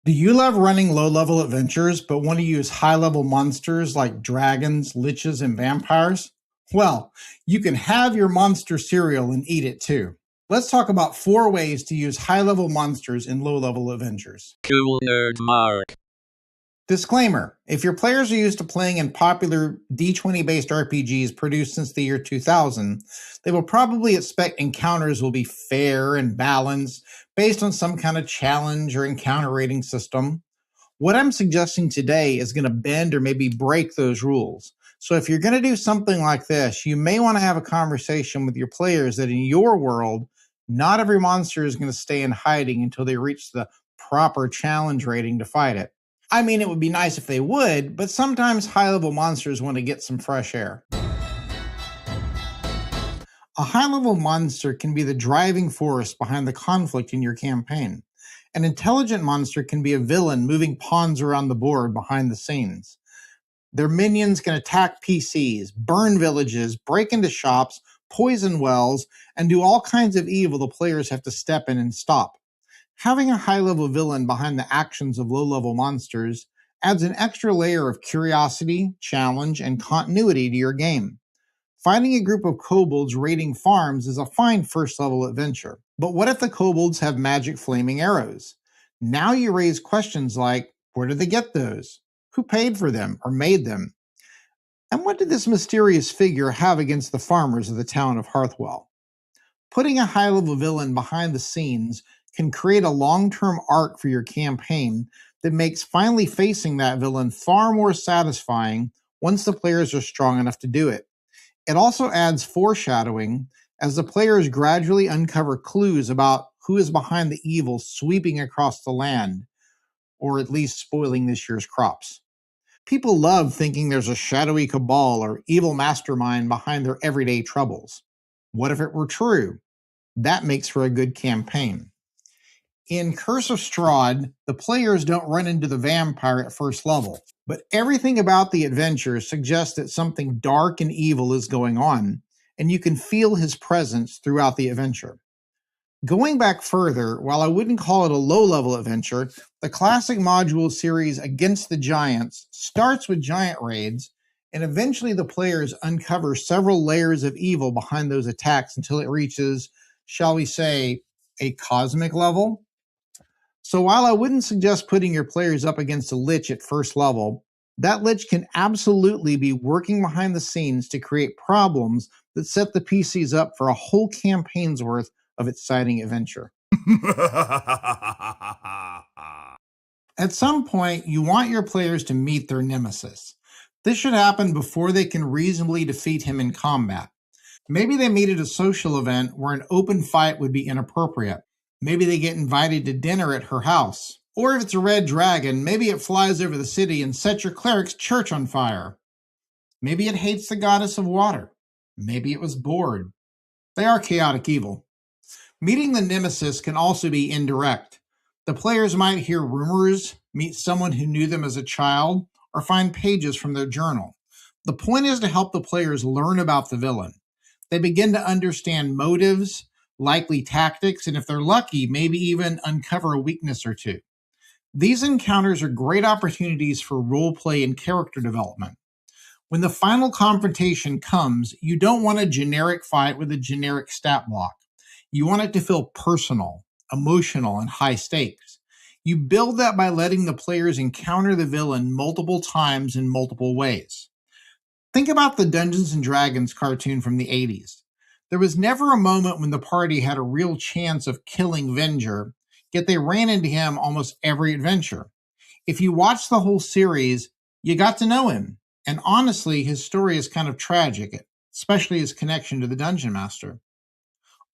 Do you love running low-level adventures but want to use high-level monsters like dragons, liches, and vampires? Well, you can have your monster cereal and eat it too. Let's talk about 4 ways to use high-level monsters in low-level adventures. Cool nerd Mark. Disclaimer: if your players are used to playing in popular D20-based RPGs produced since the year 2000, they will probably expect encounters will be fair and balanced, based on some kind of challenge or encounter rating system. What I'm suggesting today is going to bend or maybe break those rules. So if you're going to do something like this, you may want to have a conversation with your players that in your world, not every monster is going to stay in hiding until they reach the proper challenge rating to fight it. I mean, it would be nice if they would, but sometimes high-level monsters want to get some fresh air. A high-level monster can be the driving force behind the conflict in your campaign. An intelligent monster can be a villain moving pawns around the board behind the scenes. Their minions can attack PCs, burn villages, break into shops, poison wells, and do all kinds of evil the players have to step in and stop. Having a high-level villain behind the actions of low-level monsters adds an extra layer of curiosity, challenge, and continuity to your game. Fighting a group of kobolds raiding farms is a fine first-level adventure. But what if the kobolds have magic flaming arrows? Now you raise questions like, where did they get those? Who paid for them or made them? And what did this mysterious figure have against the farmers of the town of Hearthwell? Putting a high-level villain behind the scenes can create a long-term arc for your campaign that makes finally facing that villain far more satisfying once the players are strong enough to do it. It also adds foreshadowing as the players gradually uncover clues about who is behind the evil sweeping across the land, or at least spoiling this year's crops. People love thinking there's a shadowy cabal or evil mastermind behind their everyday troubles. What if it were true? That makes for a good campaign. In Curse of Strahd, the players don't run into the vampire at first level, but everything about the adventure suggests that something dark and evil is going on, and you can feel his presence throughout the adventure. Going back further, while I wouldn't call it a low-level adventure, the classic module series Against the Giants starts with giant raids, and eventually the players uncover several layers of evil behind those attacks until it reaches, shall we say, a cosmic level. So while I wouldn't suggest putting your players up against a lich at first level, that lich can absolutely be working behind the scenes to create problems that set the PCs up for a whole campaign's worth of exciting adventure. At some point, you want your players to meet their Nemesis. This should happen before they can reasonably defeat him in combat. Maybe they meet at a social event where an open fight would be inappropriate. Maybe they get invited to dinner at her house. Or if it's a red dragon, maybe it flies over the city and sets your cleric's church on fire. Maybe it hates the goddess of water. Maybe it was bored. They are chaotic evil. Meeting the Nemesis can also be indirect. The players might hear rumors, meet someone who knew them as a child, or find pages from their journal. The point is to help the players learn about the villain. They begin to understand motives, likely tactics, and if they're lucky, maybe even uncover a weakness or two. These encounters are great opportunities for roleplay and character development. When the final confrontation comes, you don't want a generic fight with a generic stat block. You want it to feel personal, emotional, and high stakes. You build that by letting the players encounter the villain multiple times in multiple ways. Think about the Dungeons and Dragons cartoon from the 80s. There was never a moment when the party had a real chance of killing Venger, yet they ran into him almost every adventure. If you watch the whole series, you got to know him. And honestly, his story is kind of tragic, especially his connection to the Dungeon Master.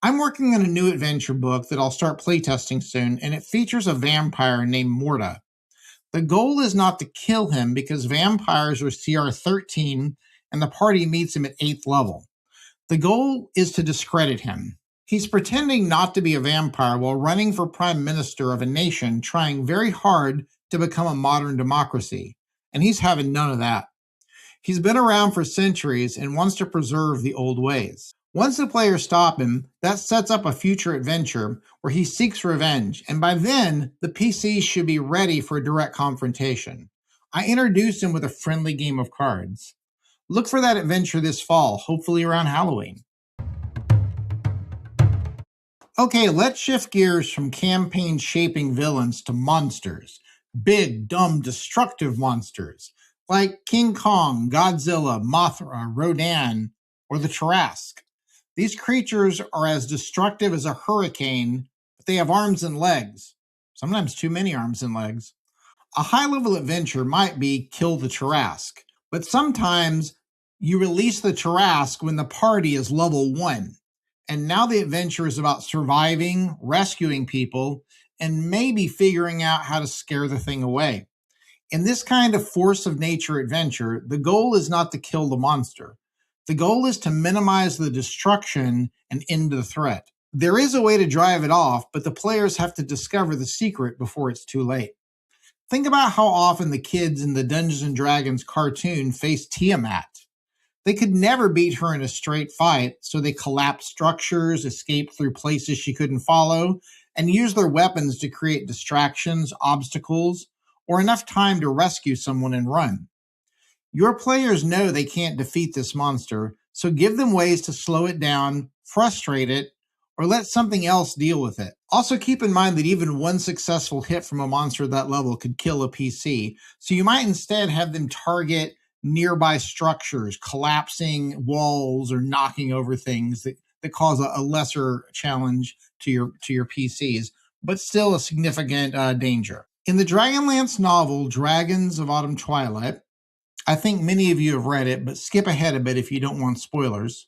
I'm working on a new adventure book that I'll start playtesting soon, and it features a vampire named Morta. The goal is not to kill him because vampires are CR 13 and the party meets him at 8th level. The goal is to discredit him. He's pretending not to be a vampire while running for prime minister of a nation trying very hard to become a modern democracy, and he's having none of that. He's been around for centuries and wants to preserve the old ways. Once the players stop him, that sets up a future adventure where he seeks revenge, and by then, the PCs should be ready for a direct confrontation. I introduced him with a friendly game of cards. Look for that adventure this fall, hopefully around Halloween. Okay, let's shift gears from campaign shaping villains to monsters. Big, dumb, destructive monsters like King Kong, Godzilla, Mothra, Rodan, or the Tarrasque. These creatures are as destructive as a hurricane, but they have arms and legs, sometimes too many arms and legs. A high level adventure might be kill the Tarrasque, but sometimes you release the Tarrasque when the party is level 1. And now the adventure is about surviving, rescuing people, and maybe figuring out how to scare the thing away. In this kind of force of nature adventure, the goal is not to kill the monster. The goal is to minimize the destruction and end the threat. There is a way to drive it off, but the players have to discover the secret before it's too late. Think about how often the kids in the Dungeons and Dragons cartoon face Tiamat. They could never beat her in a straight fight, so they collapsed structures, escaped through places she couldn't follow, and used their weapons to create distractions, obstacles, or enough time to rescue someone and run. Your players know they can't defeat this monster, so give them ways to slow it down, frustrate it, or let something else deal with it. Also keep in mind that even one successful hit from a monster at that level could kill a PC, so you might instead have them target nearby structures, collapsing walls, or knocking over things that cause a lesser challenge to your PCs, but still a significant danger. In the Dragonlance novel, Dragons of Autumn Twilight, I think many of you have read it, but skip ahead a bit if you don't want spoilers.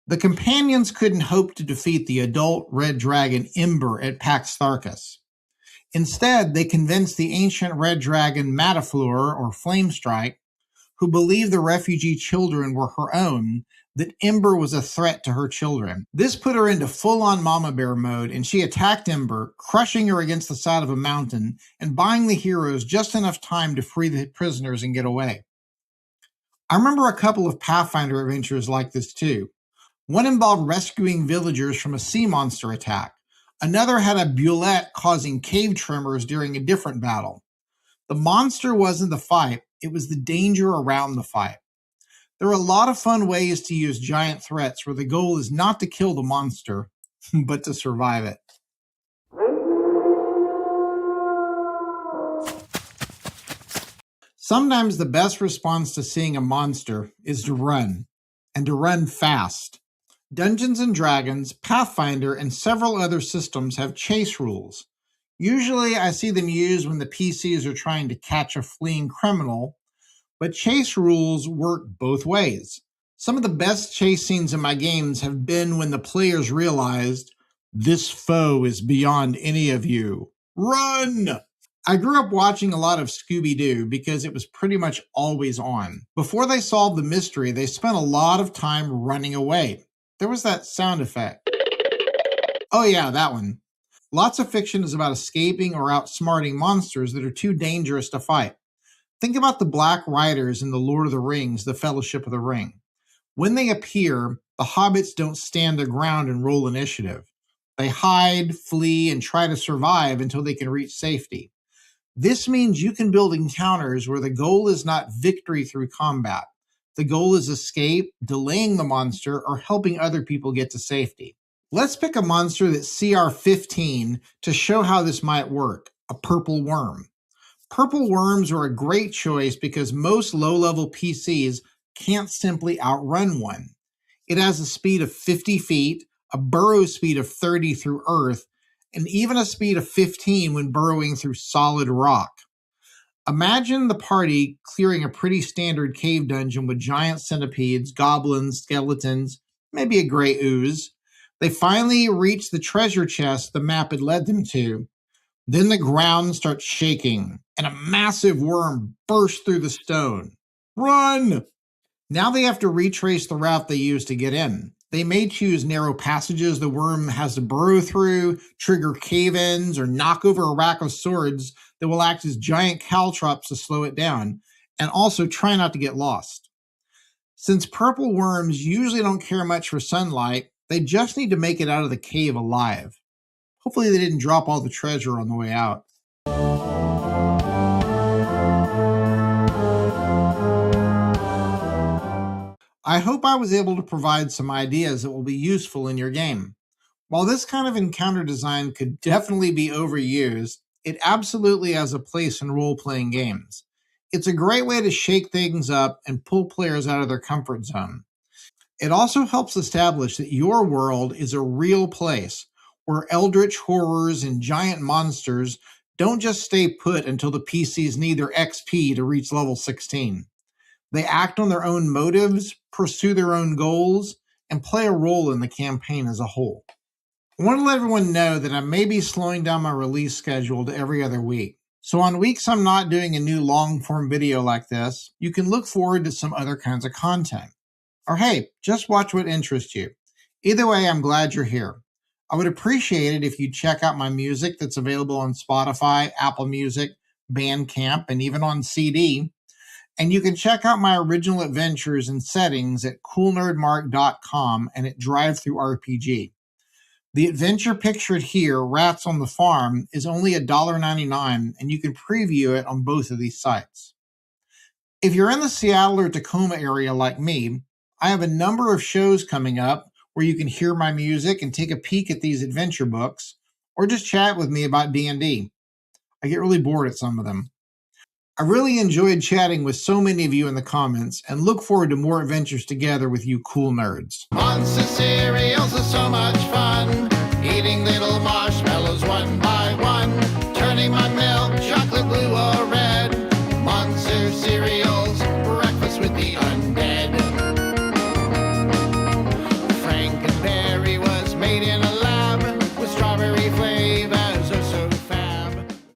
The companions couldn't hope to defeat the adult red dragon Ember at Pax Tharkas. Instead, they convinced the ancient red dragon Matafleur, or Flamestrike, who believed the refugee children were her own, that Ember was a threat to her children. This put her into full-on mama bear mode, and she attacked Ember, crushing her against the side of a mountain and buying the heroes just enough time to free the prisoners and get away. I remember a couple of Pathfinder adventures like this too. One involved rescuing villagers from a sea monster attack. Another had a bulette causing cave tremors during a different battle. The monster wasn't the fight, it was the danger around the fight. There are a lot of fun ways to use giant threats where the goal is not to kill the monster, but to survive it. Sometimes the best response to seeing a monster is to run, and to run fast. Dungeons and Dragons, Pathfinder, and several other systems have chase rules. Usually I see them used when the PCs are trying to catch a fleeing criminal, but chase rules work both ways. Some of the best chase scenes in my games have been when the players realized, this foe is beyond any of you. Run! I grew up watching a lot of Scooby-Doo because it was pretty much always on. Before they solved the mystery, they spent a lot of time running away. There was that sound effect. Oh yeah, that one. Lots of fiction is about escaping or outsmarting monsters that are too dangerous to fight. Think about the Black Riders in The Lord of the Rings, The Fellowship of the Ring. When they appear, the hobbits don't stand their ground and roll initiative. They hide, flee, and try to survive until they can reach safety. This means you can build encounters where the goal is not victory through combat. The goal is escape, delaying the monster, or helping other people get to safety. Let's pick a monster that's CR 15 to show how this might work, a purple worm. Purple worms are a great choice because most low-level PCs can't simply outrun one. It has a speed of 50 feet, a burrow speed of 30 through earth, and even a speed of 15 when burrowing through solid rock. Imagine the party clearing a pretty standard cave dungeon with giant centipedes, goblins, skeletons, maybe a gray ooze. They finally reach the treasure chest the map had led them to. Then the ground starts shaking, and a massive worm bursts through the stone. Run! Now they have to retrace the route they used to get in. They may choose narrow passages the worm has to burrow through, trigger cave-ins, or knock over a rack of swords that will act as giant caltrops to slow it down, and also try not to get lost. Since purple worms usually don't care much for sunlight, they just need to make it out of the cave alive. Hopefully they didn't drop all the treasure on the way out. I hope I was able to provide some ideas that will be useful in your game. While this kind of encounter design could definitely be overused, it absolutely has a place in role-playing games. It's a great way to shake things up and pull players out of their comfort zone. It also helps establish that your world is a real place where eldritch horrors and giant monsters don't just stay put until the PCs need their XP to reach level 16. They act on their own motives, pursue their own goals, and play a role in the campaign as a whole. I want to let everyone know that I may be slowing down my release schedule to every other week. So on weeks I'm not doing a new long-form video like this, you can look forward to some other kinds of content. Or hey, just watch what interests you. Either way, I'm glad you're here. I would appreciate it if you check out my music that's available on Spotify, Apple Music, Bandcamp, and even on CD. And you can check out my original adventures and settings at coolnerdmark.com and at DriveThruRPG. The adventure pictured here, Rats on the Farm, is only $1.99, and you can preview it on both of these sites. If you're in the Seattle or Tacoma area like me, I have a number of shows coming up where you can hear my music and take a peek at these adventure books, or just chat with me about D&D. I get really bored at some of them. I really enjoyed chatting with so many of you in the comments and look forward to more adventures together with you cool nerds. Monster cereals are so much fun, eating little marshmallows.